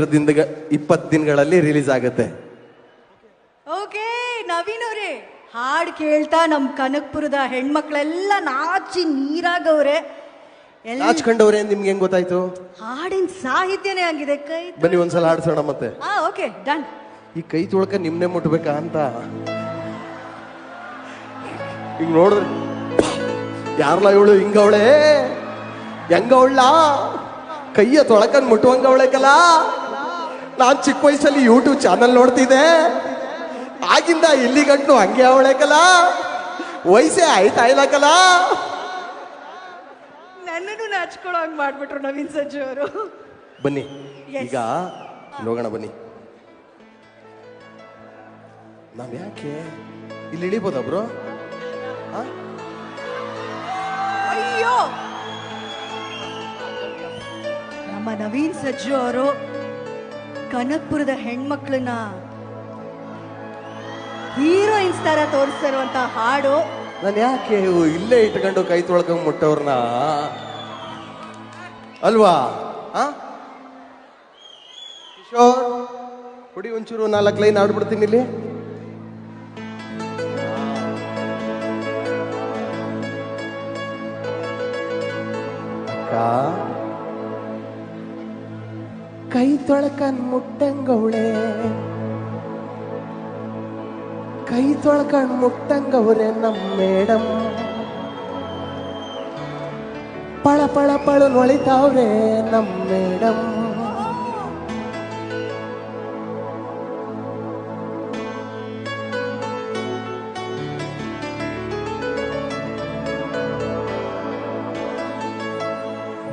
20 ದಿನಗಳಲ್ಲಿ ರಿಲೀಸ್ ಆಗುತ್ತೆ. ಓಕೆ ನವೀನ್ ಅವರೇ, ಹಾಡು ಕೇಳ್ತಾ ನಮ್ ಕನಕಪುರದ ಹೆಣ್ಮಕ್ಳೆಲ್ಲ ನಾಚಿ ನೀರಾಗವ್ರೆ. ನಾಚ್ಕೊಂಡವ್ರೆ ನಿಮ್ಗೆ ಹೆಂಗ್ ಗೊತ್ತಾಯ್ತು? ಹಾಡಿನ ಸಾಹಿತ್ಯನೇ ಆಗಿದೆ. ಕೈ ಬನ್ನಿ ಒಂದ್ಸಲ ಹಾಡ್ಸೋಣ ಮತ್ತೆ. Okay done. ಈ ಕೈ ತೊಳ್ಕ ನಿಮ್ನೆ ಮುಟ್ಬೇಕಾ ಅಂತ ಈಗ ನೋಡಿದ್ರೆ ಯಾರಲ್ಲ ಇವಳು ಹಿಂಗವಳೆ ಹೆಂಗವಳ ಕೈಯ ತೊಳಕನ್ ಮುಟ್ಟುವಂಗವಳೆಕಲ್ಲ. ನಾನ್ ಚಿಕ್ಕ ವಯಸ್ಸಲ್ಲಿ ಯೂಟ್ಯೂಬ್ ಚಾನಲ್ ನೋಡ್ತಿದ್ದೆ, ಆಗಿಂದ ಇಲ್ಲಿ ಗಂಟು ಹಂಗೆ ಅವಳೆಕಲ್ಲ, ವಯಸ್ಸೇ ಆಯ್ತಾ ಇಲ್ಲಕಲ್ಲ. ನನ್ನನ್ನು ನಾಚ್ಕೊಳ್ಳೋ ಹಂಗ್ ಮಾಡ್ಬಿಟ್ರು ನವೀನ್ ಸಜ್ಜು ಅವರು. ಬನ್ನಿ ಈಗ ಹೋಗೋಣ ಬನ್ನಿ. ನಾವ್ ಯಾಕೆ ಇಲ್ಲಿ ಇಳಿಬೋದಾ ಬ್ರೋ? ಅಯ್ಯೋ, ನಮ್ಮ ನವೀನ್ ಸಜ್ಜು ಅವರು ಕನಕಪುರದ ಹೆಣ್ಮಕ್ಳನ್ನ ಹೀರೋಯಿನ್ಸ್ ತರ ತೋರಿಸ್ತಾ ಇರುವಂತ ಹಾಡು. ನಾನು ಯಾಕೆ ಇಲ್ಲೇ ಇಟ್ಕೊಂಡು ಕೈ ತೊಳ್ಕೊಂಡ್ ಮುಟ್ಟವ್ರನ್ನ ಅಲ್ವಾ? ಕಿಶೋರ್ ಕುಡಿ ಒಂಚೂರು 4 ಲೈನ್ ಆಡ್ಬಿಡ್ತೀನಿ ಇಲ್ಲಿ. ಕೈ ತೊಳ್ಕಂಡ್ ಮುಟ್ಟಂಗವಳೆ, ಕೈ ತೊಳ್ಕಂಡ್ ಮುಟ್ಟಂಗವ್ರೆ ನಮ್ಮ ಮೇಡಮ್. ಪಳ ಪಳ ಪಳು ನೊಳಿತಾವ್ರೆ ನಮ್ಮ ಮೇಡಮ್.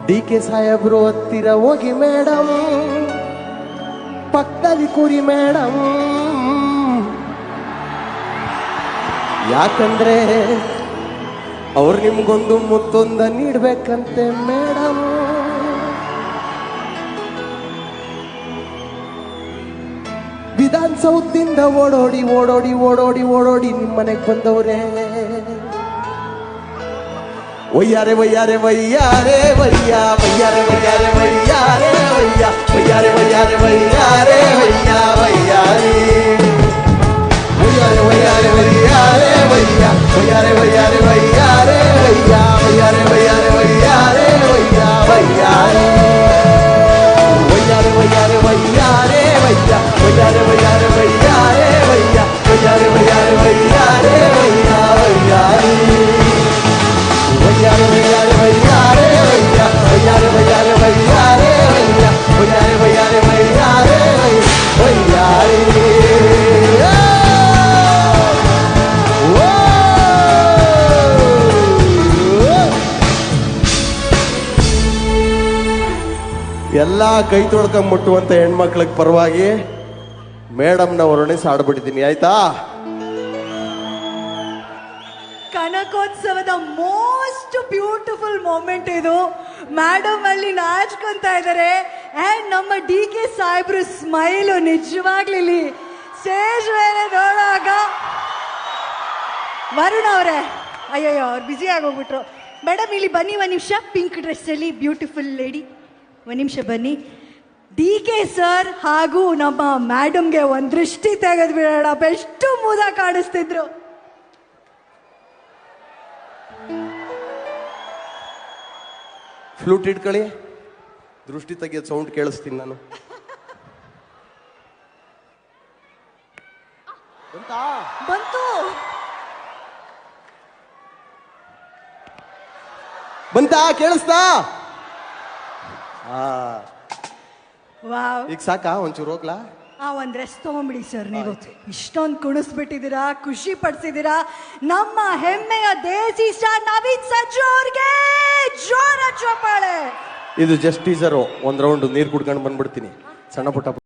DK ಸಾಹೇಬ್ರು ಹತ್ತಿರ ಹೋಗಿ ಮೇಡಮ್, ಪಕ್ಕದಲ್ಲಿ ಕುರಿ ಮೇಡಮ್, ಯಾಕಂದ್ರೆ ಅವ್ರು ನಿಮ್ಗೊಂದು ಮುತ್ತೊಂದ ನೀಡ್ಬೇಕಂತೆ ಮೇಡಮ್. ವಿಧಾನಸೌಧದಿಂದ ಓಡೋಡಿ ಓಡೋಡಿ ಓಡೋಡಿ ಓಡೋಡಿ ನಿಮ್ಮನೆಗೆ ಬಂದವ್ರೆ. ವಯ್ಯಾರೆ ವಯ್ಯಾರೆ ವಯ್ಯಾರೆ ವಯ್ಯ ವಯ್ಯಾರೆ ವಯ್ಯಾರೆ ವಯ್ಯಾರೆ ವಯ್ಯ ವಯ್ಯಾರೆ ವಯ್ಯಾರೆ ವಯ್ಯಾರೆ ವಯ್ಯ ವಯ್ಯಾರೆ ವಯ್ಯಾರೆ ವಯ್ಯಾರೆ ವಯ್ಯಾರೆ ವಯ್ಯ ವಯ್ಯಾರೆ ವಯ್ಯಾರೆ ವಯ್ಯಾರೆ ವಯ್ಯ ವಯ್ಯಾರೆ ವಯ್ಯಾರೆ ವಯ್ಯಾರೆ ವಯ್ಯ ವಯ್ಯಾರೆ ವಯ್ಯಾರೆ ವಯ್ಯಾರೆ ವಯ್ಯಾರೆ ವಯ್ಯ ವಯ್ಯಾರೆ ವಯ್ಯಾರೆ ವಯ್ಯಾರೆ ವಯ್ಯ ವಯ್ಯಾರೆ ವಯ್ಯಾರೆ ವಯ್ಯಾರೆ ವಯ್ಯ ವಯ್ಯಾರೆ ವಯ್ಯಾರೆ ವಯ್ಯಾರೆ ವಯ್ಯಾರೆ ವಯ್ಯ ವಯ್ಯಾರೆ ವಯ್ಯಾರೆ ವಯ್ಯಾರೆ ವಯ್ಯ ವಯ್ಯಾರೆ ವಯ್ಯಾರೆ ವಯ್ಯಾರೆ ವಯ್ಯಾರೆ. ಎಲ್ಲ ಕೈ ತೊಳ್ಕೊಂಡ್ ಮುಟ್ಟುವಂತ ಹೆಣ್ಮಕ್ಳಿಗೆ ಪರವಾಗಿ ಮೇಡಮ್ನ ವರ್ಣಿಸಿ ಹಾಡ್ಬಿಟ್ಟಿದ್ದೀನಿ, ಆಯ್ತಾ? ಕನಕೋತ್ಸವದ ಮೋಸ್ಟ್ ಬ್ಯೂಟಿಫುಲ್ ಮೂಮೆಂಟ್ ಇದು. ಮೇಡಮ್ ಅಲ್ಲಿ ನಾಚ್ಕೊಂತ ಇದ್ದಾರೆ. ಅಂಡ್ ನಮ್ಮ DK ಸಾಹೇಬ್ರು ಸ್ಮೈಲು ನಿಜವಾಗ್ಲಿ ಸ್ಟೇಜ್ ಮೇಲೆ ನೋಡುವಾಗ. ವರುಣ್ ಅವರೇ, ಅಯ್ಯಯ್ಯೋ ಅವ್ರು ಬ್ಯುಸಿ ಆಗೋಗ್ಬಿಟ್ರು. ಮೇಡಮ್ ಇಲ್ಲಿ ಬನ್ನಿ ಒಂದ್ ನಿಮಿಷ. ಪಿಂಕ್ ಡ್ರೆಸ್ ಅಲ್ಲಿ ಬ್ಯೂಟಿಫುಲ್ ಲೇಡಿ, ಒಂದ್ ನಿಮಿಷ ಬನ್ನಿ. DK ಸರ್ ಹಾಗೂ ನಮ್ಮ ಮೇಡಮ್ಗೆ ಒಂದ್ ದೃಷ್ಟಿ ತೆಗೆದು ಬಿಡೋಣ. ಎಷ್ಟು ಮುದ ಕಾಣಿಸ್ತಿದ್ರು. ಫ್ಲೂಟ್ ಇಟ್ಕೊಳ್ಳಿ, ದೃಷ್ಟಿ ತೆಗಿಯೋದು ಸೌಂಡ್ ಕೇಳಿಸ್ತೀನಿ ನಾನು. ಬಂತು ಬಂತಾ? ಕೇಳಿಸ್ತಾ? ವಾವ್. ಈಗ ಸಾಕಾ? ಒಂಚೂರು ಹೋಗ್ಲಾ? ಒಂದ್ ರೆಸ್ಟ್ ತಗೊಂಡ್ಬಿಡಿ ಸರ್. ನೀವು ಇಷ್ಟೊಂದು ಕುಣಿಸ್ಬಿಟ್ಟಿದ್ದೀರಾ, ಖುಷಿ ಪಡಿಸಿದ್ದೀರಾ. ನಮ್ಮ ಹೆಮ್ಮೆಯ ದೇಸಿ ಸ್ಟಾರ್ ನವೀನ್ ಸಜ್ಜು ಅವ್ರಿಗೆ ಜೋರ ಚಪ್ಪಾಳೆ. ಇದು ಜಸ್ಟ್ ಟೀಸರು. ಒಂದ್ ರೌಂಡ್ ನೀರು ಕುಡ್ಕೊಂಡು ಬಂದ್ಬಿಡ್ತೀನಿ. ಸಣ್ಣ ಪುಟ್ಟ